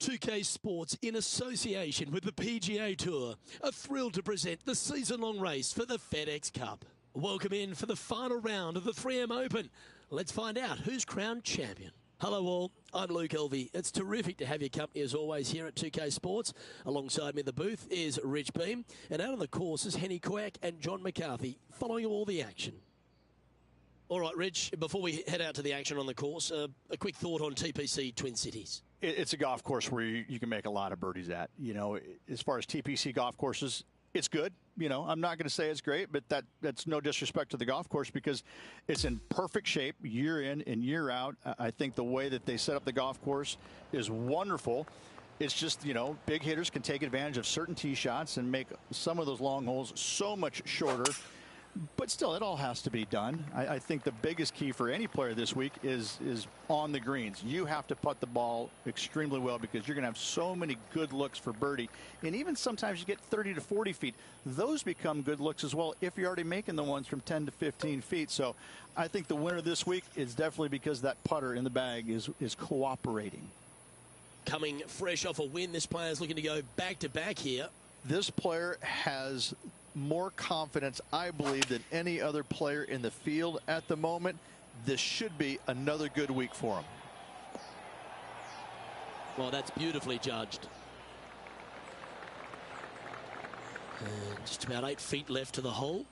2K Sports, in association with the PGA Tour, are thrilled to present the season-long race for the FedEx Cup. Welcome in for the final round of the 3M Open. Let's find out who's crowned champion. Hello all, I'm Luke Elvey. It's terrific to have your company as always here at 2K Sports. Alongside me in the booth is Rich Beam, and out on the course is Henny Quack and John McCarthy, following all the action. All right, Rich, before we head out to the action on the course, a quick thought on TPC Twin Cities. It's a golf course where you can make a lot of birdies at. You know, as far as TPC golf courses, it's good. You know, I'm not going to say it's great, but that's no disrespect to the golf course because it's in perfect shape year in and year out. I think the way that they set up the golf course is wonderful. It's just, you know, big hitters can take advantage of certain tee shots and make some of those long holes so much shorter. But still, it all has to be done. I think the biggest key for any player this week is on the greens. You have to putt the ball extremely well because you're going to have so many good looks for birdie. And even sometimes you get 30 to 40 feet. Those become good looks as well if you're already making the ones from 10 to 15 feet. So I think the winner this week is definitely because that putter in the bag is cooperating. Coming fresh off a win, this player's looking to go back-to-back here. This player has more confidence, I believe, than any other player in the field at the moment. This should be another good week for him. Well, that's beautifully judged. And just about 8 feet left to the hole.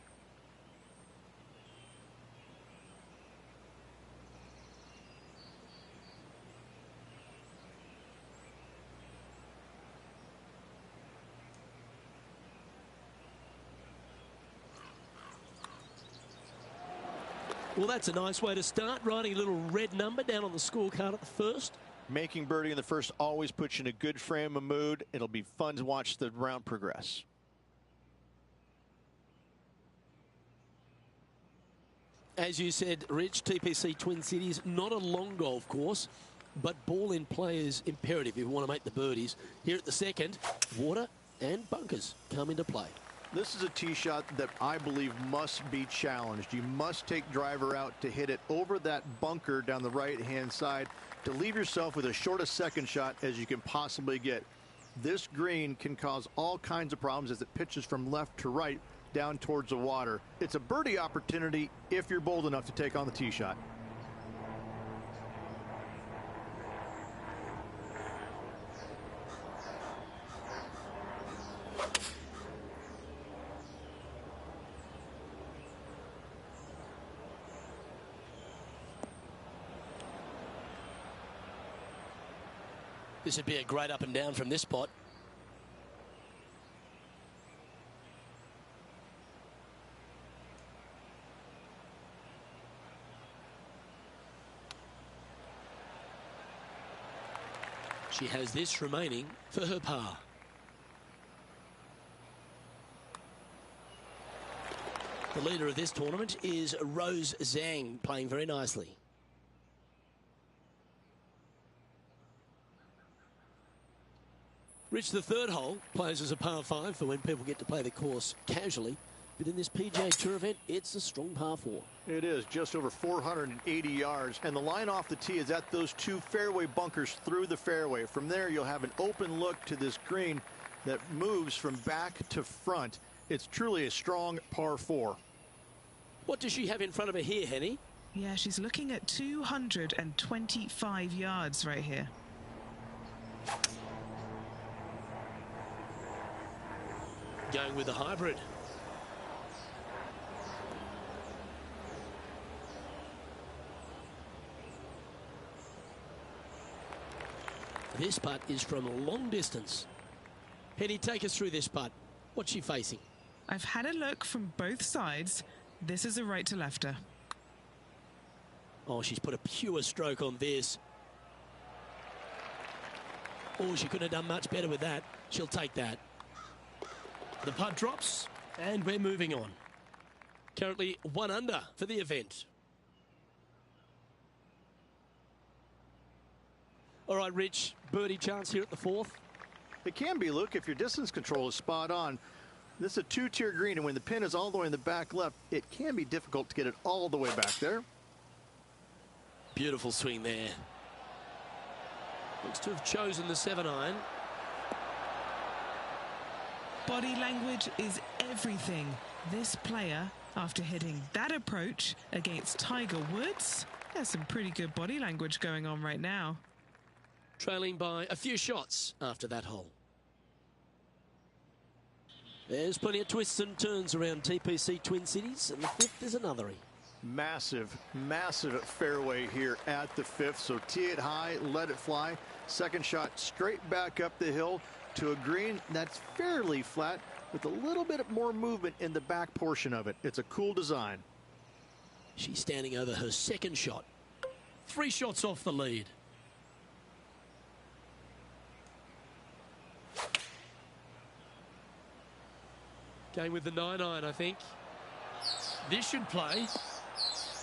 Well, that's a nice way to start, writing a little red number down on the scorecard at the first. Making birdie in the first always puts you in a good frame of mood. It'll be fun to watch the round progress. As you said, Rich, TPC Twin Cities, not a long golf course, but ball in play is imperative if you want to make the birdies. Here at the second, water and bunkers come into play. This is a tee shot that I believe must be challenged. You must take driver out to hit it over that bunker down the right-hand side to leave yourself with as short a second shot as you can possibly get. This green can cause all kinds of problems as it pitches from left to right down towards the water. It's a birdie opportunity if you're bold enough to take on the tee shot. This would be a great up and down from this spot. She has this remaining for her par. The leader of this tournament is Rose Zhang, playing very nicely. Rich, the third hole plays as a par 5 for when people get to play the course casually. But in this PGA Tour event, it's a strong par 4. It is just over 480 yards. And the line off the tee is at those 2 fairway bunkers through the fairway. From there, you'll have an open look to this green that moves from back to front. It's truly a strong par 4. What does she have in front of her here, Henny? Yeah, she's looking at 225 yards right here. Going with the hybrid. This putt is from a long distance. Henny, take us through this putt. What's she facing? I've had a look from both sides. This is a right to lefter. Oh, she's put a pure stroke on this. Oh, she couldn't have done much better with that. She'll take that. The putt drops, and we're moving on. Currently 1 under for the event. All right, Rich, birdie chance here at the fourth. It can be, Luke, if your distance control is spot on. This is a 2-tier green, and when the pin is all the way in the back left, it can be difficult to get it all the way back there. Beautiful swing there. Looks to have chosen the 7-iron. Body language is everything. This player, after hitting that approach against Tiger Woods, has some pretty good body language going on right now. Trailing by a few shots after that hole. There's plenty of twists and turns around TPC Twin Cities, and the 5th is another. Massive, massive fairway here at the 5th. So tee it high, let it fly. Second shot straight back up the hill to a green that's fairly flat with a little bit more movement in the back portion of it. It's a cool design. She's standing over her second shot. 3 shots off the lead. Going with the 9-iron, I think. This should play.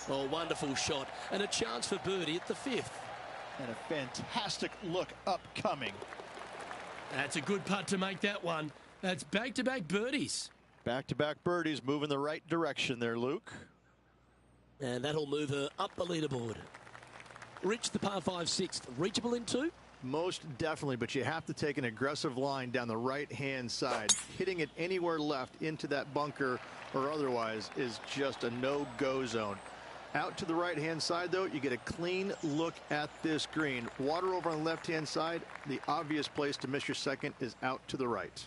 Oh, wonderful shot. And a chance for birdie at the 5th. And a fantastic look upcoming. That's a good putt to make that one. That's back-to-back birdies. Back-to-back birdies, move in the right direction there, Luke. And that'll move her up the leaderboard. Reach the par 5 6th. Reachable in 2? Most definitely, but you have to take an aggressive line down the right-hand side. Hitting it anywhere left into that bunker or otherwise is just a no-go zone. Out to the right-hand side, though, you get a clean look at this green. Water over on the left-hand side. The obvious place to miss your second is out to the right.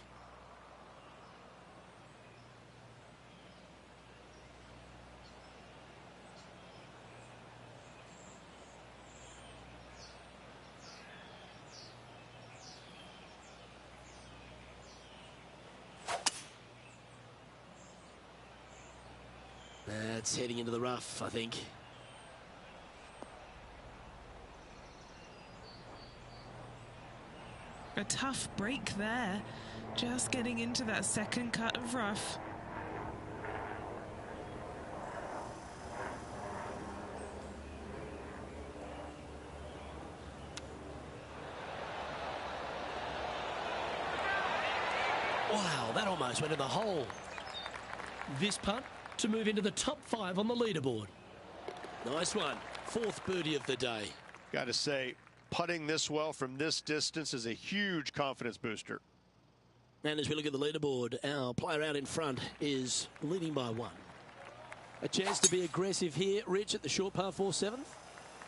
That's heading into the rough, I think. A tough break there. Just getting into that second cut of rough. Wow, that almost went in the hole. This putt to move into the top 5 on the leaderboard. Nice one. 4th birdie of the day. Got to say, putting this well from this distance is a huge confidence booster. And as we look at the leaderboard, our player out in front is leading by 1. A chance to be aggressive here, Rich, at the short par 4 7th.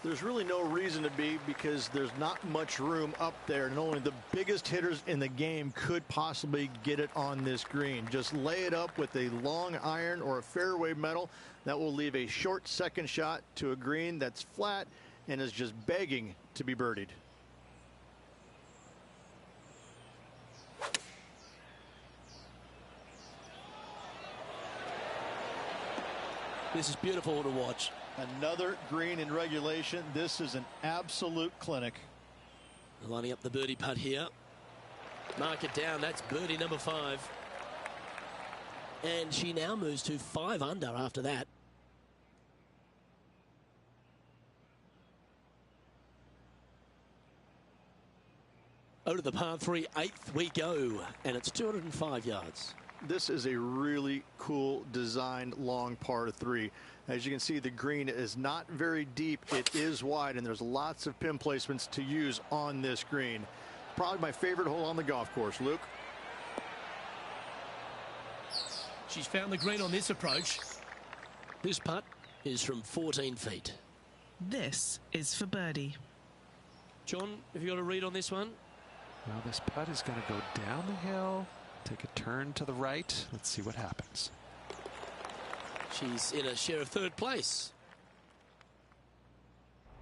There's really no reason to be, because there's not much room up there, and only the biggest hitters in the game could possibly get it on this green. Just lay it up with a long iron or a fairway metal. That will leave a short second shot to a green that's flat and is just begging to be birdied. This is beautiful to watch. Another green in regulation. This is an absolute clinic. Lining up the birdie putt here. Mark it down. That's birdie number 5. And she now moves to 5 under after that. Over to the par 3 8th we go. And it's 205 yards. This is a really cool designed long par 3. As you can see, the green is not very deep. It is wide, and there's lots of pin placements to use on this green. Probably my favorite hole on the golf course, Luke. She's found the green on this approach. This putt is from 14 feet. This is for birdie. John, have you got a read on this one? Well, this putt is going to go down the hill, take a turn to the right. Let's see what happens. She's in a share of 3rd place.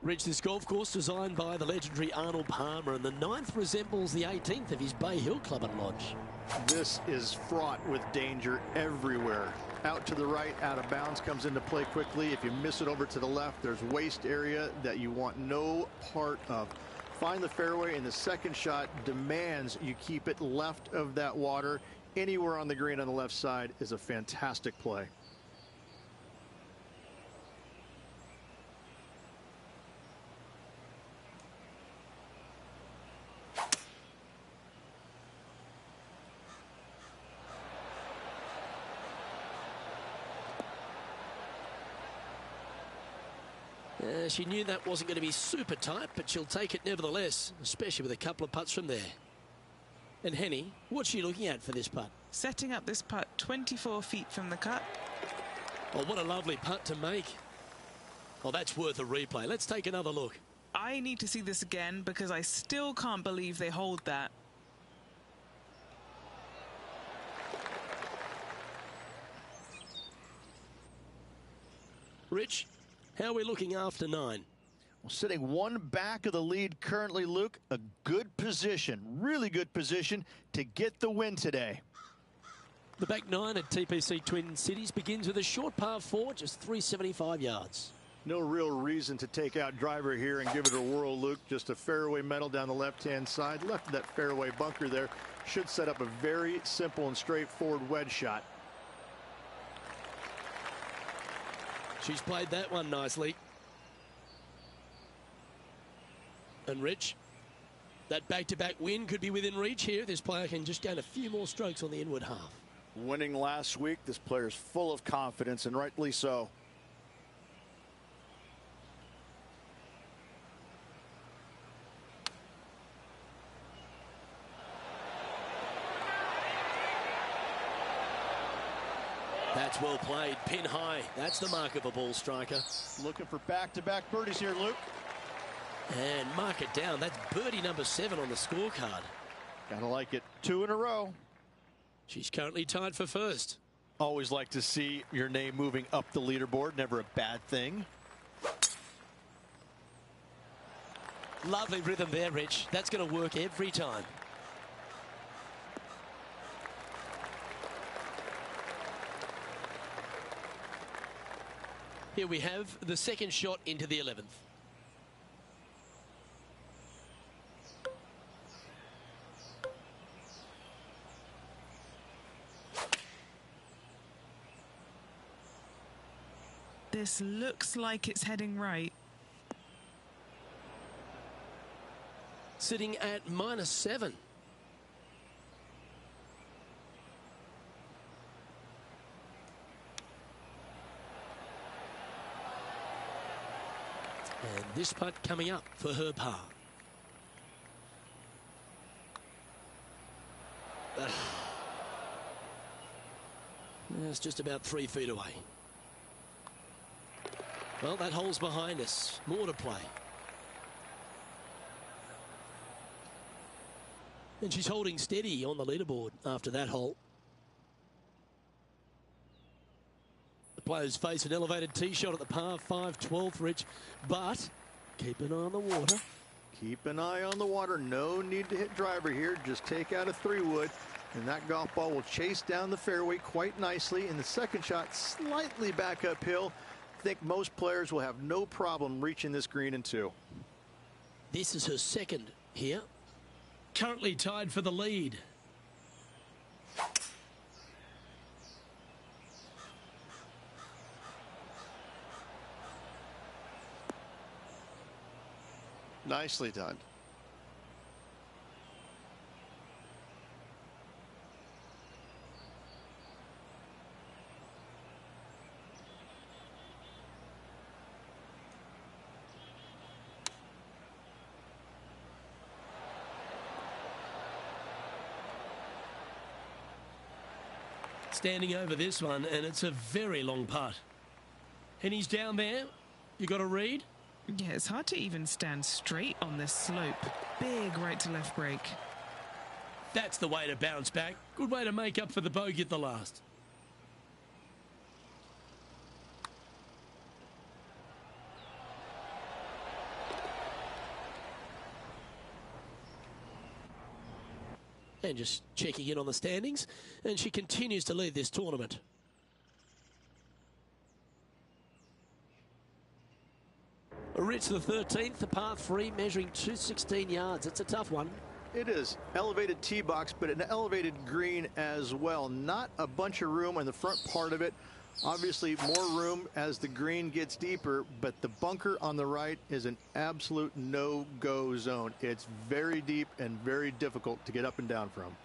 Rich, this golf course designed by the legendary Arnold Palmer, and the 9th resembles the 18th of his Bay Hill Club and Lodge. This is fraught with danger everywhere. Out to the right, out of bounds, comes into play quickly. If you miss it over to the left, there's waste area that you want no part of. Find the fairway, and the second shot demands you keep it left of that water. Anywhere on the green on the left side is a fantastic play. She knew that wasn't going to be super tight, but she'll take it nevertheless, especially with a couple of putts from there. And Henny, what's she looking at for this putt? Setting up this putt 24 feet from the cup. Oh, what a lovely putt to make. Oh, that's worth a replay. Let's take another look. I need to see this again because I still can't believe they hold that. Rich, how are we looking after 9? Well, sitting one back of the lead currently, Luke, a good position, really good position to get the win today. The back 9 at TPC Twin Cities begins with a short par 4, just 375 yards. No real reason to take out driver here and give it a whirl, Luke. Just a fairway metal down the left-hand side. Left of that fairway bunker there should set up a very simple and straightforward wedge shot. She's played that one nicely. And Rich, that back-to-back win could be within reach here. This player can just gain a few more strokes on the inward half. Winning last week, this player's full of confidence, and rightly so. That's well played. Pin high. That's the mark of a ball striker. Looking for back-to-back birdies here, Luke. And mark it down. That's birdie number 7 on the scorecard. Gotta like it. 2 in a row. She's currently tied for first. Always like to see your name moving up the leaderboard. Never a bad thing. Lovely rhythm there, Rich. That's going to work every time. Here we have the second shot into the 11th. This looks like it's heading right. Sitting at -7. And this putt coming up for her par. It's just about 3 feet away. Well, that hole's behind us. More to play. And she's holding steady on the leaderboard after that hole. The players face an elevated tee shot at the par 5 12th, Rich, but keep an eye on the water. Keep an eye on the water. No need to hit driver here. Just take out a 3-wood, and that golf ball will chase down the fairway quite nicely. And the second shot slightly back uphill. I think most players will have no problem reaching this green in 2. This is her second here. Currently tied for the lead. Nicely done. Standing over this one, and it's a very long putt. And he's down there. You got a read? Yeah, it's hard to even stand straight on this slope. Big right to left break. That's the way to bounce back. Good way to make up for the bogey at the last. And just checking in on the standings, and she continues to lead this tournament. Rich, the 13th, the par 3, measuring 216 yards. It's a tough one. It is. Elevated tee box, but an elevated green as well. Not a bunch of room on the front part of it. Obviously, more room as the green gets deeper, but the bunker on the right is an absolute no-go zone. It's very deep and very difficult to get up and down from.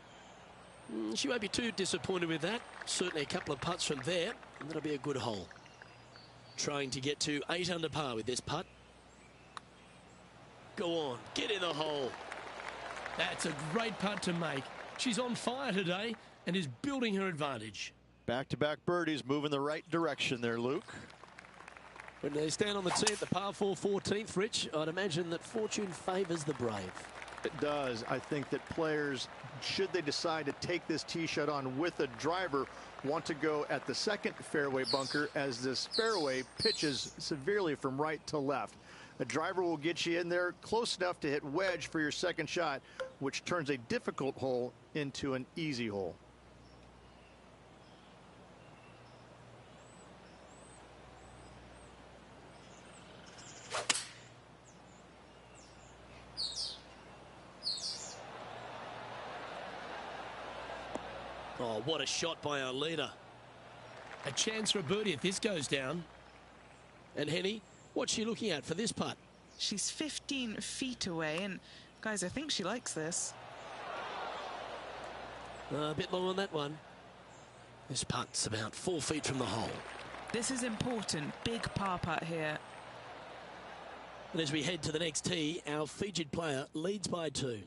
She won't be too disappointed with that. Certainly a couple of putts from there, and that'll be a good hole. Trying to get to 8 under par with this putt. Go on, get in the hole. That's a great putt to make. She's on fire today and is building her advantage. Back-to-back birdies moving the right direction there, Luke. When they stand on the tee at the par 4 14th, Rich, I'd imagine that fortune favours the brave. It does. I think that players, should they decide to take this tee shot on with a driver, want to go at the second fairway bunker as this fairway pitches severely from right to left. A driver will get you in there close enough to hit wedge for your second shot, which turns a difficult hole into an easy hole. Oh, what a shot by our leader. A chance for a birdie if this goes down. And Henny, what's she looking at for this putt? She's 15 feet away, and guys, I think she likes this. A bit long on that one. This putt's about 4 feet from the hole. This is important. Big par putt here. And as we head to the next tee, our featured player leads by 2.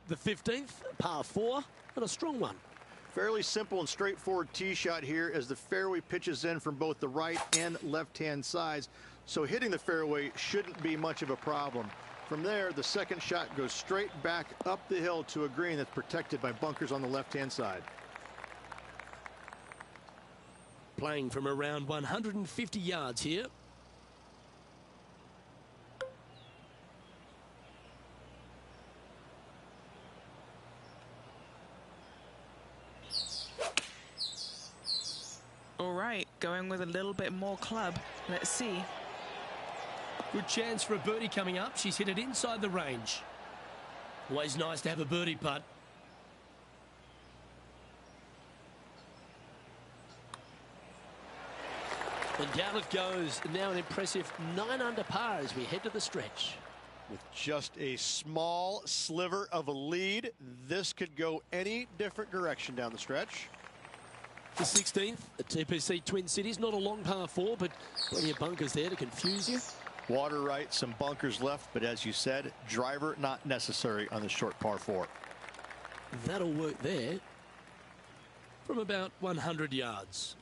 The 15th, par 4, and a strong one. Fairly simple and straightforward tee shot here as the fairway pitches in from both the right and left-hand sides. So hitting the fairway shouldn't be much of a problem. From there, the second shot goes straight back up the hill to a green that's protected by bunkers on the left-hand side. Playing from around 150 yards here. All right, going with a little bit more club. Let's see. Good chance for a birdie coming up. She's hit it inside the range. Always nice to have a birdie putt. And down it goes. Now an impressive 9 under par as we head to the stretch. With just a small sliver of a lead, this could go any different direction down the stretch. The 16th at TPC Twin Cities. Not a long par 4, but plenty of bunkers there to confuse you. Water right, some bunkers left, but as you said, driver not necessary on the short par 4. That'll work there from about 100 yards.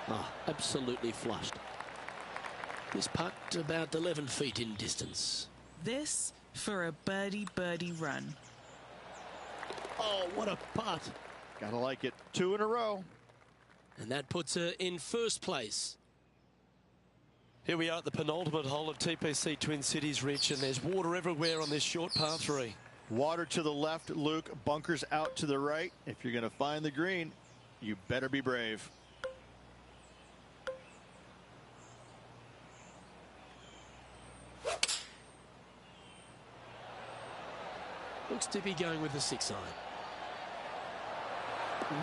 Oh, absolutely flushed. This putt about 11 feet in distance. This for a birdie run. Oh, what a putt. Gotta like it. 2 in a row. And that puts her in first place. Here we are at the penultimate hole of TPC Twin Cities, Rich, and there's water everywhere on this short par 3. Water to the left, Luke. Bunkers out to the right. If you're going to find the green, you better be brave. Looks to be going with the 6 iron.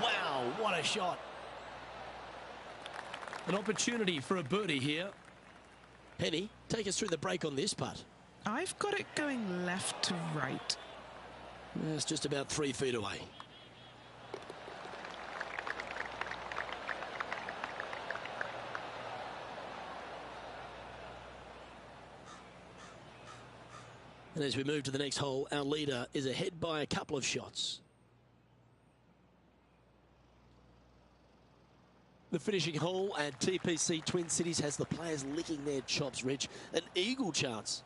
Wow, what a shot. An opportunity for a birdie here. Henny, take us through the break on this putt. I've got it going left to right. It's just about 3 feet away. And as we move to the next hole, our leader is ahead by a couple of shots. The finishing hole at TPC Twin Cities has the players licking their chops, Rich. An eagle chance.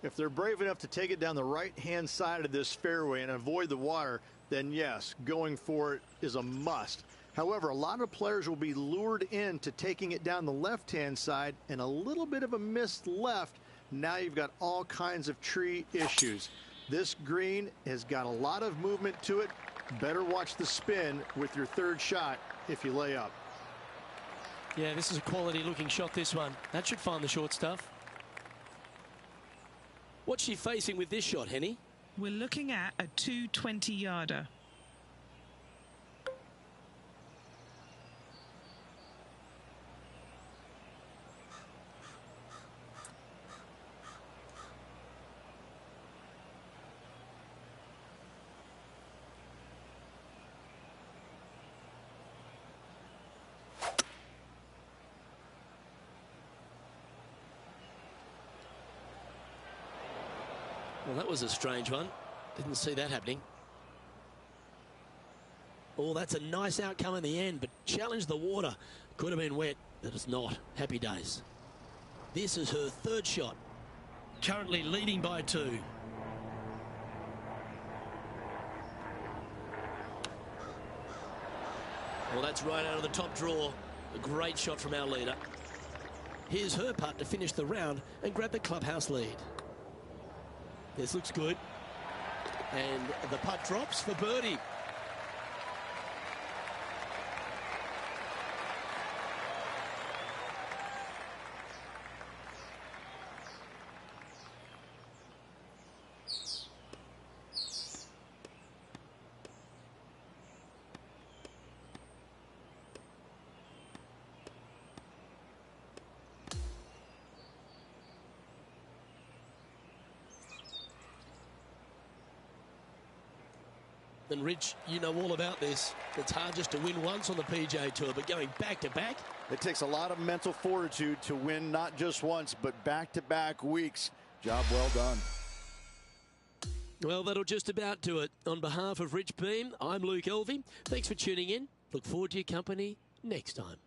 If they're brave enough to take it down the right-hand side of this fairway and avoid the water, then yes, going for it is a must. However, a lot of players will be lured into taking it down the left-hand side, and a little bit of a missed left. Now you've got all kinds of tree issues. This green has got a lot of movement to it. Better watch the spin with your third shot if you lay up. Yeah, this is a quality looking shot, this one. That should find the short stuff. What's she facing with this shot, Henny? We're looking at a 220-yarder. Well, that was a strange one. Didn't see that happening. Oh, that's a nice outcome in the end, but challenged the water. Could have been wet, but it's not. Happy days. This is her third shot. Currently leading by 2. Well, that's right out of the top draw. A great shot from our leader. Here's her putt to finish the round and grab the clubhouse lead. This looks good. And the putt drops for birdie. And Rich, you know all about this. It's hard just to win once on the PGA Tour, but going back to back. It takes a lot of mental fortitude to win not just once, but back-to-back weeks. Job well done. Well, that'll just about do it. On behalf of Rich Beam, I'm Luke Elvey. Thanks for tuning in. Look forward to your company next time.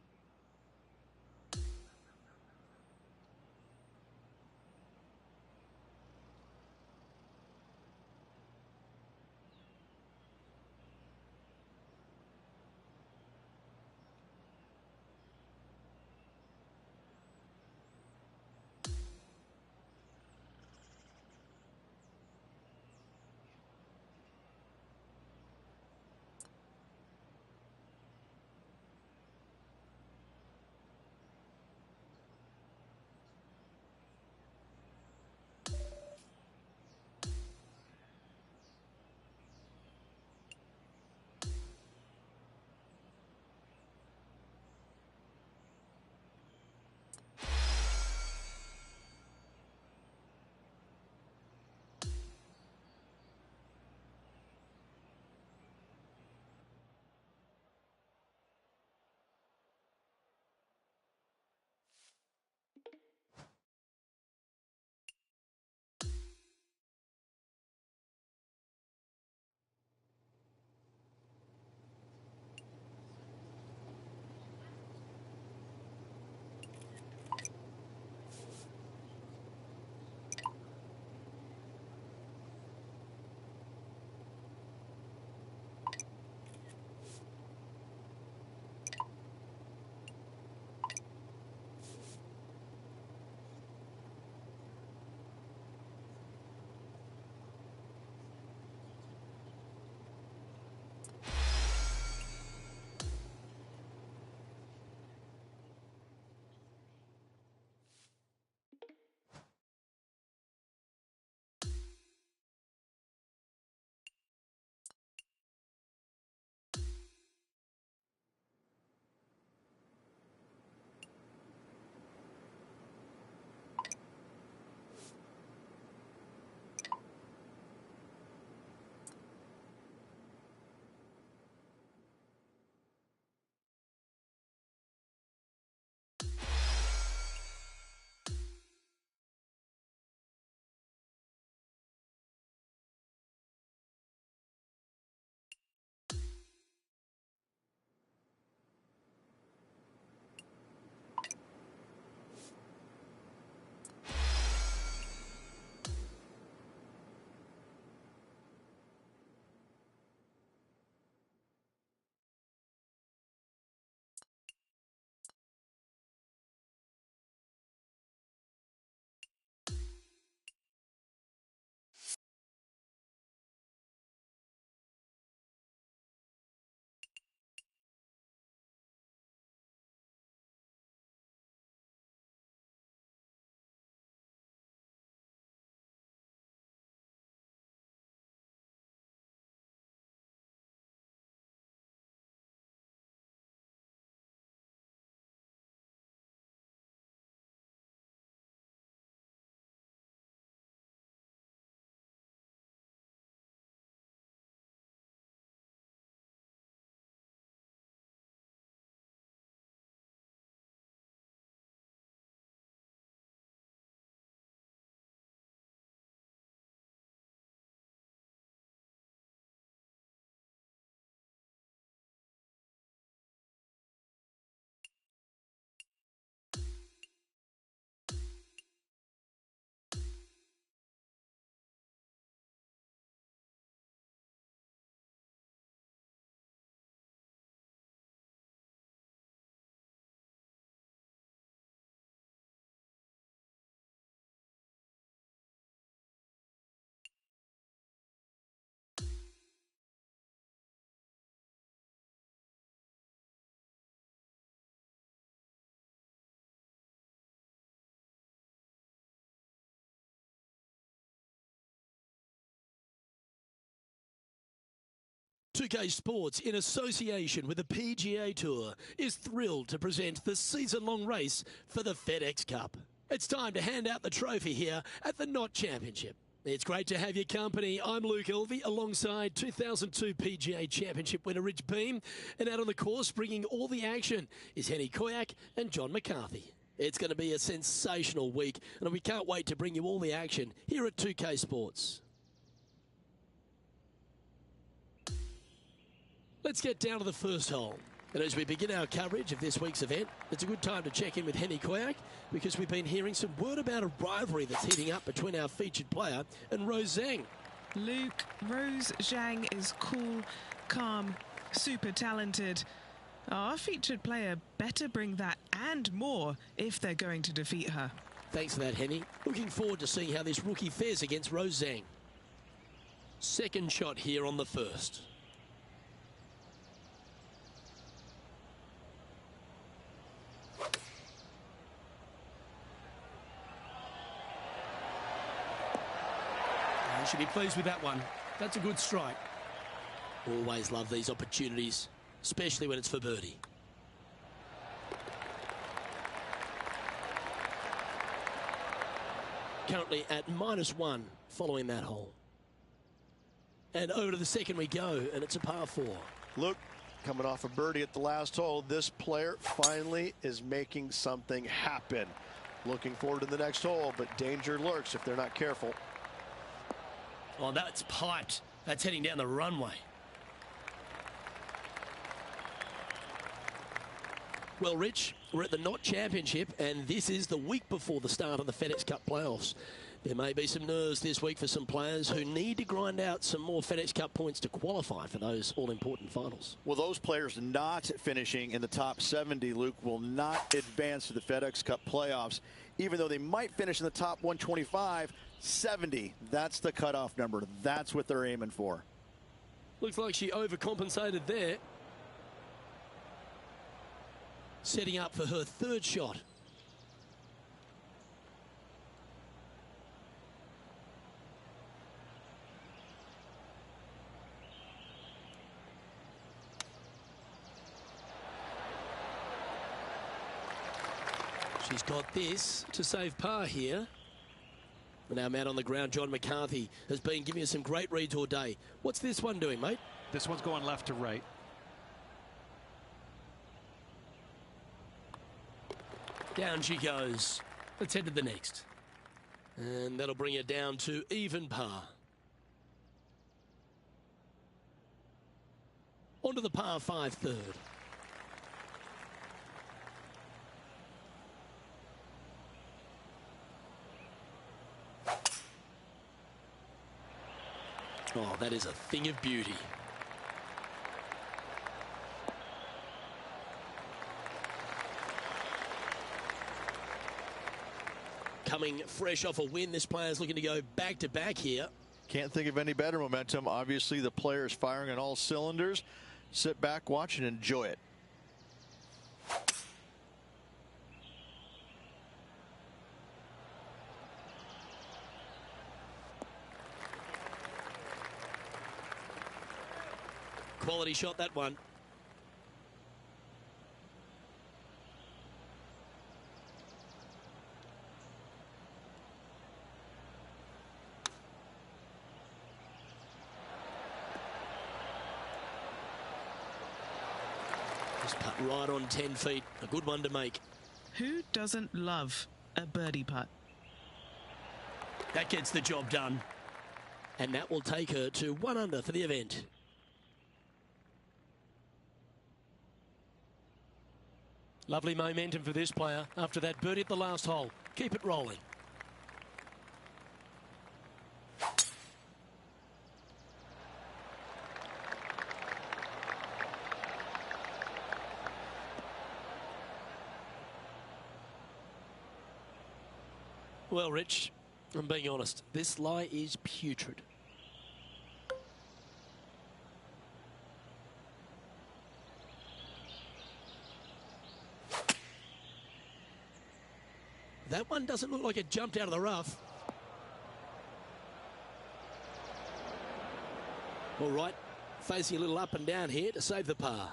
2K Sports, in association with the PGA Tour, is thrilled to present the season-long race for the FedEx Cup. It's time to hand out the trophy here at the Knott Championship. It's great to have your company. I'm Luke Elvey, alongside 2002 PGA Championship winner Rich Beem. And out on the course, bringing all the action, is Henny Koyak and John McCarthy. It's going to be a sensational week, and we can't wait to bring you all the action here at 2K Sports. Let's get down to the first hole. And as we begin our coverage of this week's event, it's a good time to check in with Henny Koyak, because we've been hearing some word about a rivalry that's heating up between our featured player and Rose Zhang. Luke, Rose Zhang is cool, calm, super talented. Our featured player better bring that and more if they're going to defeat her. Thanks for that, Henny. Looking forward to seeing how this rookie fares against Rose Zhang. Second shot here on the first. Should be pleased with that one. That's a good strike. Always love these opportunities, especially when it's for birdie. Currently at -1 following that hole. And over to the second we go, and it's a par 4. Look, coming off a birdie at the last hole, this player finally is making something happen. Looking forward to the next hole, but danger lurks if they're not careful. Oh, that's piped. That's heading down the runway. Well, Rich, we're at the Knott Championship, and this is the week before the start of the FedEx Cup playoffs. There may be some nerves this week for some players who need to grind out some more FedEx Cup points to qualify for those all-important finals. Well, those players not finishing in the top 70, Luke, will not advance to the FedEx Cup playoffs. Even though they might finish in the top 125, 70, that's the cutoff number. That's what they're aiming for. Looks like she overcompensated there. Setting up for her third shot. She's got this to save par here. And our man on the ground, John McCarthy, has been giving us some great reads all day. What's this one doing, mate? This one's going left to right. Down she goes. Let's head to the next. And that'll bring her down to even par. Onto the par 5 third. Oh, that is a thing of beauty. Coming fresh off a win, this player's looking to go back-to-back here. Can't think of any better momentum. Obviously, the player is firing on all cylinders. Sit back, watch, and enjoy it. Quality shot, that one. Just putt right on 10 feet. A good one to make. Who doesn't love a birdie putt? That gets the job done. And that will take her to 1 under for the event. Lovely momentum for this player after that birdie at the last hole. Keep it rolling. Well, Rich, I'm being honest. This lie is putrid. That one doesn't look like it jumped out of the rough. All right, facing a little up and down here to save the par.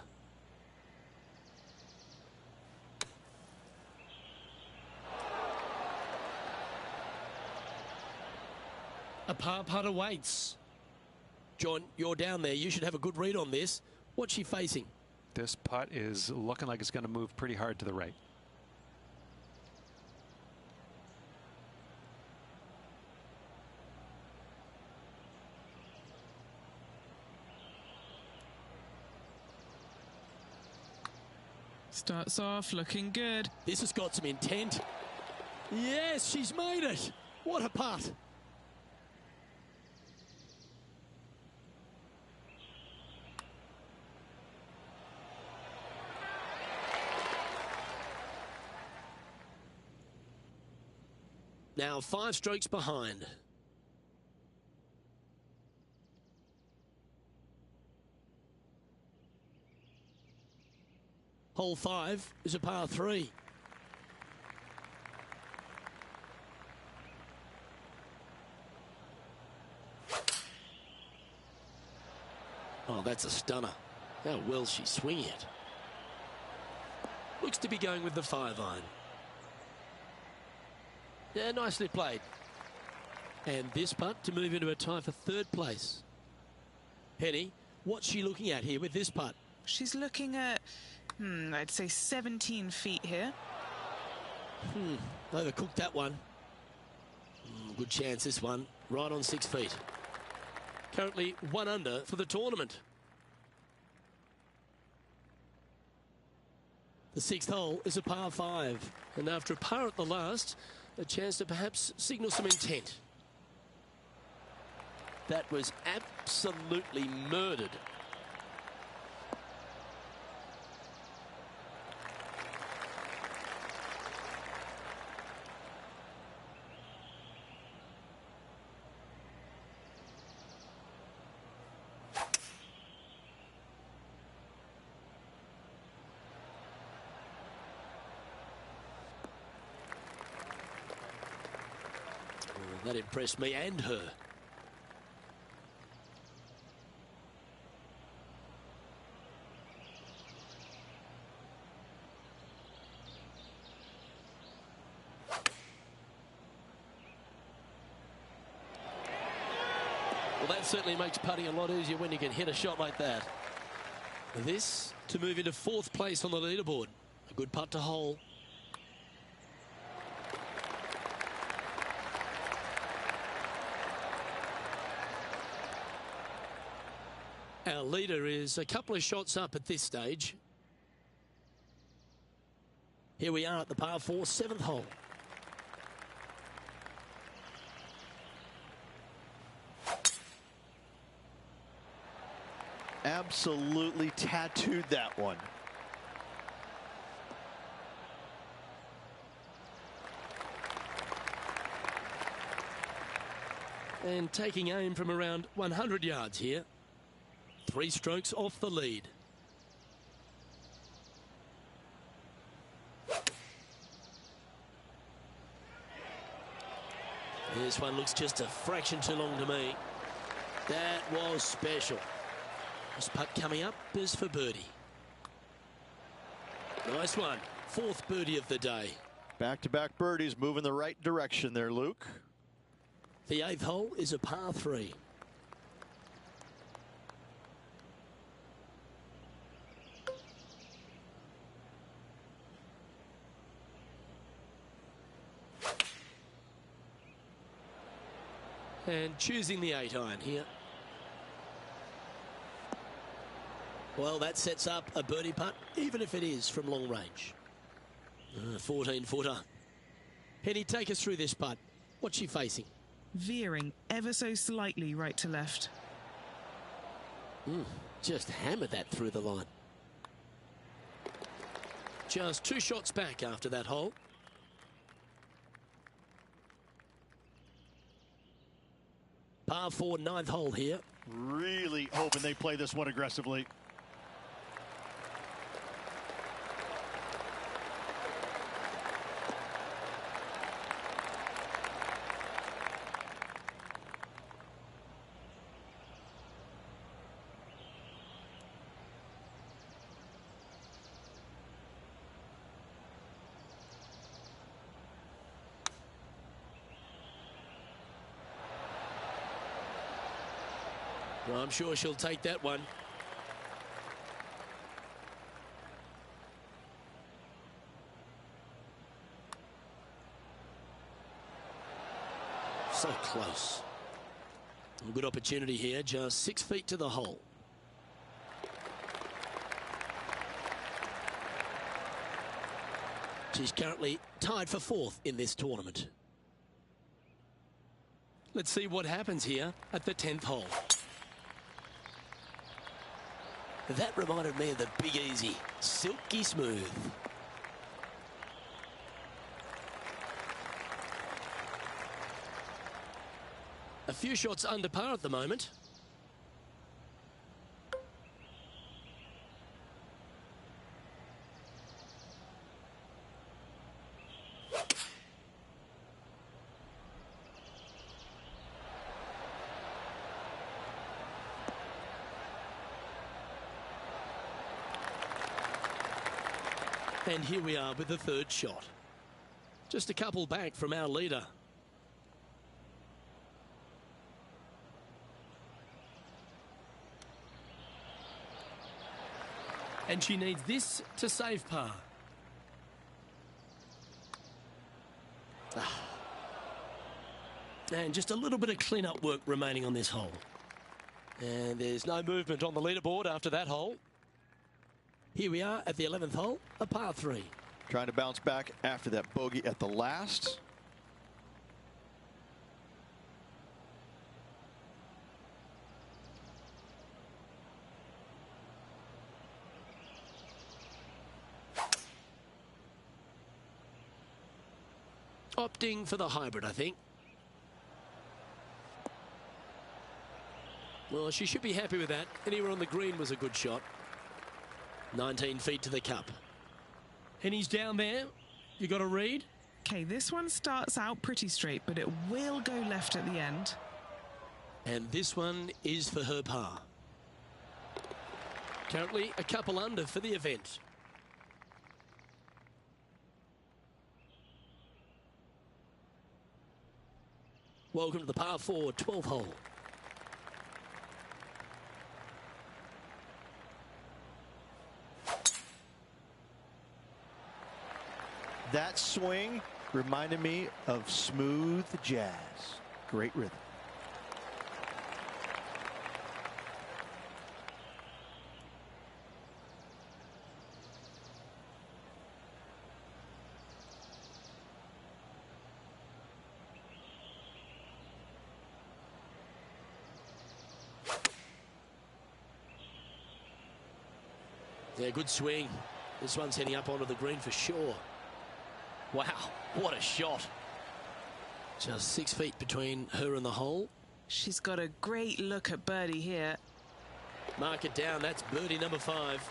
A par putt awaits. John, you're down there. You should have a good read on this. What's she facing? This putt is looking like it's going to move pretty hard to the right. Starts off looking good. This has got some intent. Yes, she's made it. What a putt. Now 5 strokes behind. Hole 5 is a par 3. Oh, that's a stunner. How well she's swinging it. Looks to be going with the 5-iron. Yeah, nicely played. And this putt to move into a tie for 3rd place. Penny, what's she looking at here with this putt? She's looking at, I'd say 17 feet here. Overcooked that one. Good chance this one. Right on 6 feet. Currently 1 under for the tournament. The 6th hole is a par 5. And after a par at the last, a chance to perhaps signal some intent. That was absolutely murdered. That impressed me and her. Well, that certainly makes putting a lot easier when you can hit a shot like that. This to move into 4th place on the leaderboard. A good putt to hole. Our leader is a couple of shots up at this stage. Here we are at the par 4, 7th hole. Absolutely tattooed that one. And taking aim from around 100 yards here. 3 strokes off the lead. This one looks just a fraction too long to me. That was special. This putt coming up is for birdie. Nice one. 4th birdie of the day. Back-to-back birdies, moving the right direction there, Luke. The 8th hole is a par 3. And choosing the 8-iron here. Well, that sets up a birdie putt, even if it is from long range. 14-footer. Penny, take us through this putt. What's she facing? Veering ever so slightly right to left. Just hammered that through the line. Just 2 shots back after that hole. Par 4, 9th hole here. Really hoping they play this one aggressively. Well, I'm sure she'll take that one. So close. A good opportunity here, just 6 feet to the hole. She's currently tied for 4th in this tournament. Let's see what happens here at the 10th hole. That reminded me of the Big Easy, silky smooth. A few shots under par at the moment. And here we are with the 3rd shot. Just a couple back from our leader. And she needs this to save par. And just a little bit of clean-up work remaining on this hole. And there's no movement on the leaderboard after that hole. Here we are at the 11th hole, a par 3. Trying to bounce back after that bogey at the last. Opting for the hybrid, I think. Well, she should be happy with that. Anywhere on the green was a good shot. 19 feet to the cup. And he's down there. You got to read. Okay, this one starts out pretty straight, but it will go left at the end. And this one is for her par. Currently a couple under for the event. Welcome to the par 4 12th hole. That swing reminded me of smooth jazz. Great rhythm. Yeah, good swing. This one's heading up onto the green for sure. Wow, what a shot. Just 6 feet between her and the hole. She's got a great look at birdie here. Mark it down, that's birdie number 5.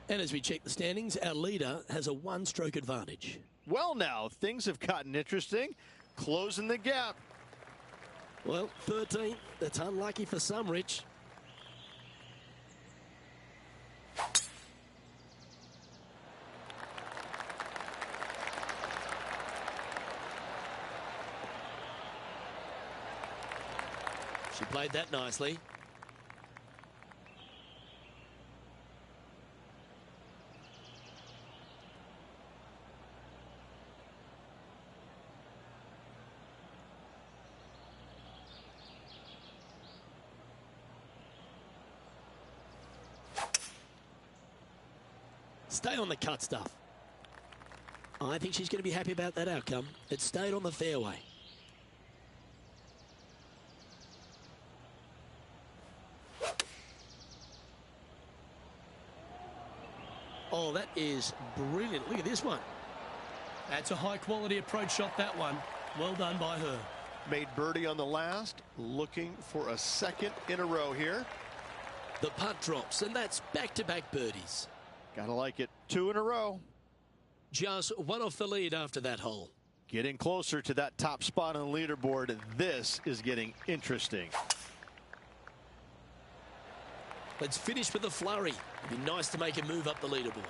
And as we check the standings, our leader has a 1-stroke advantage. Well, now, things have gotten interesting. Closing the gap. Well, 13th, that's unlucky for some, Rich. She played that nicely. Stay on the cut stuff. I think she's going to be happy about that outcome. It stayed on the fairway. Oh, that is brilliant. Look at this one. That's a high-quality approach shot, that one. Well done by her. Made birdie on the last, looking for a second in a row here. The putt drops, and that's back-to-back birdies. Gotta like it. 2 in a row. Just one off the lead after that hole. Getting closer to that top spot on the leaderboard. This is getting interesting. Let's finish with a flurry. It'd be nice to make a move up the leaderboard.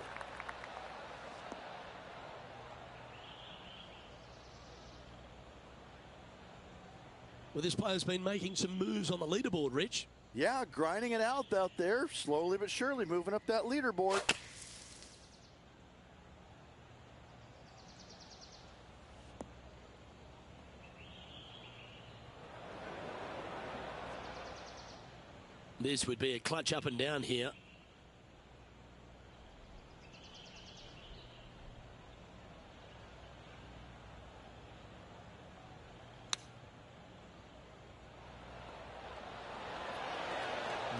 Well, this player's been making some moves on the leaderboard, Rich. Yeah, grinding it out there, slowly but surely moving up that leaderboard. This would be a clutch up and down here.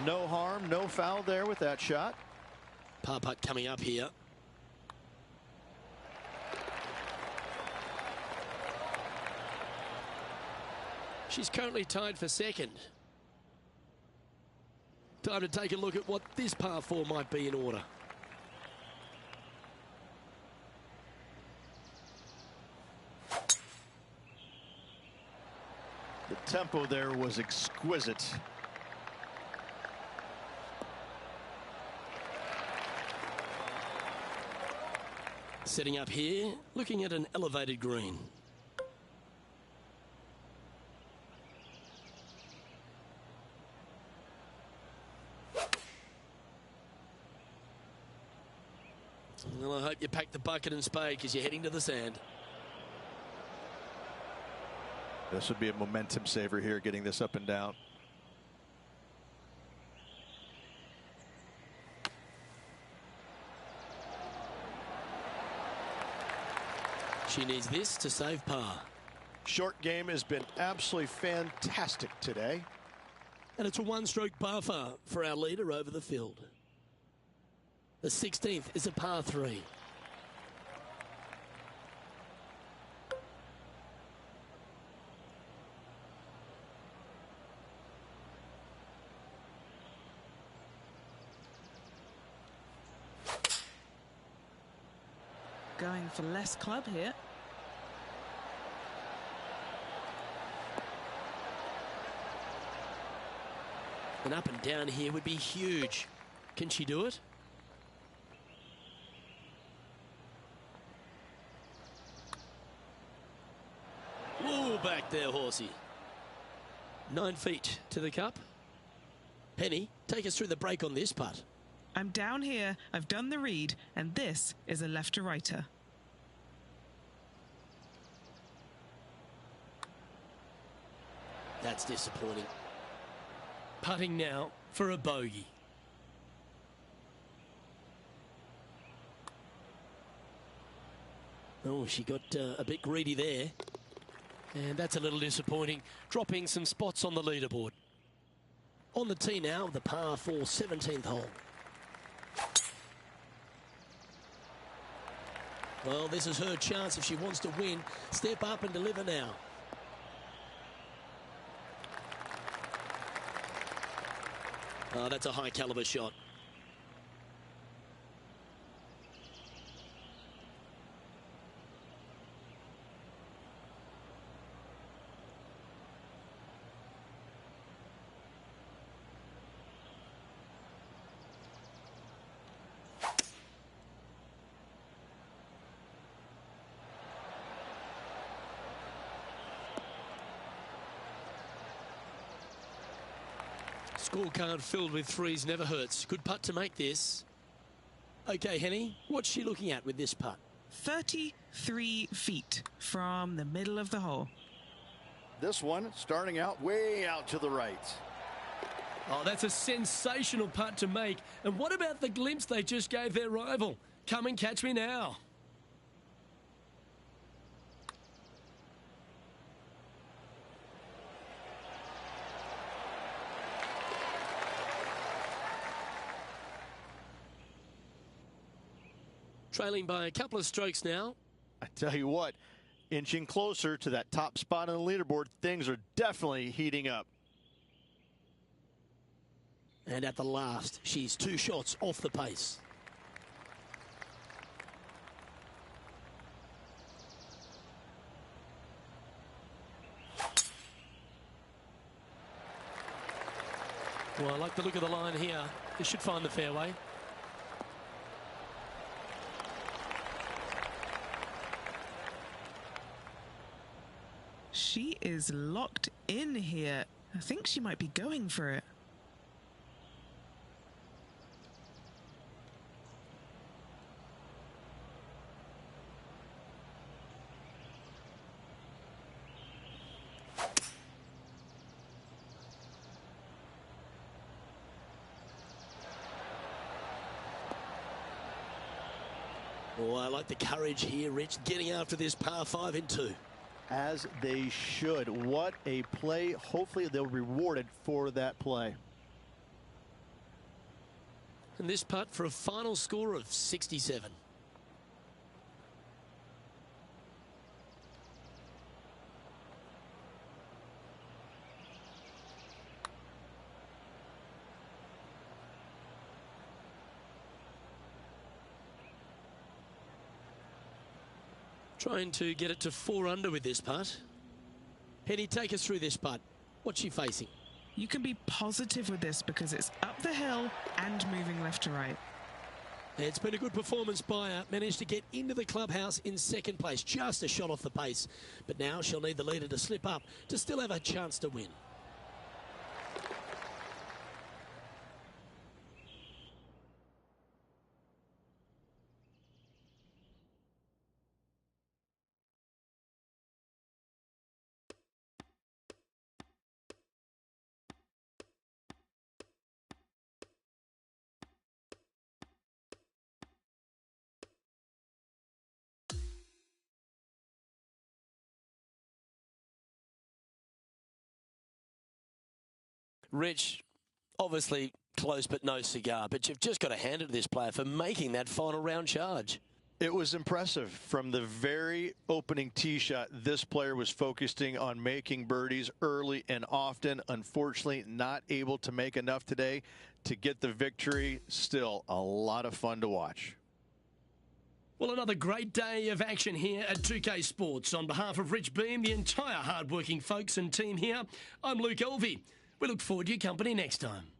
No harm, no foul there with that shot. Par putt coming up here. She's currently tied for second. Time to take a look at what this par 4 might be in order. The tempo there was exquisite. Setting up here, looking at an elevated green. Well, I hope you pack the bucket and spade because you're heading to the sand. This would be a momentum saver here, getting this up and down. She needs this to save par. Short game has been absolutely fantastic today. And it's a one-stroke buffer for our leader over the field. The 16th is a par 3. Going for less club here. An up and down here would be huge. Can she do it? Whoa, back there, horsey. 9 feet to the cup. Penny, take us through the break on this putt. I'm down here, I've done the read, and this is a left to righter. That's disappointing. Putting now for a bogey. Oh, she got a bit greedy there. And that's a little disappointing, dropping some spots on the leaderboard. On the tee now, the par 4 17th hole. Well, this is her chance if she wants to win. Step up and deliver now. Oh, that's a high caliber shot. Scorecard filled with threes never hurts. Good putt to make this. Okay, Henny, what's she looking at with this putt? 33 feet from the middle of the hole. This one starting out way out to the right. Oh, that's a sensational putt to make. And what about the glimpse they just gave their rival? Come and catch me now. Trailing by a couple of strokes now. I tell you what, inching closer to that top spot on the leaderboard, things are definitely heating up. And at the last, she's 2 shots off the pace. Well, I like the look of the line here. This should find the fairway. She is locked in here. I think she might be going for it. Oh, I like the courage here, Rich, getting after this par 5 in 2. As they should. What a play. Hopefully they'll be rewarded for that play. And this putt for a final score of 67. Trying to get it to 4 under with this putt. Penny, take us through this putt. What's she facing? You can be positive with this because it's up the hill and moving left to right. It's been a good performance by her. Managed to get into the clubhouse in 2nd place. Just a shot off the pace. But now she'll need the leader to slip up to still have a chance to win. Rich, obviously close but no cigar, but you've just got to hand it to this player for making that final round charge. It was impressive. From the very opening tee shot, this player was focusing on making birdies early and often. Unfortunately, not able to make enough today to get the victory. Still a lot of fun to watch. Well, another great day of action here at 2K Sports. On behalf of Rich Beam, the entire hard-working folks and team here, I'm Luke Elvey. We look forward to your company next time.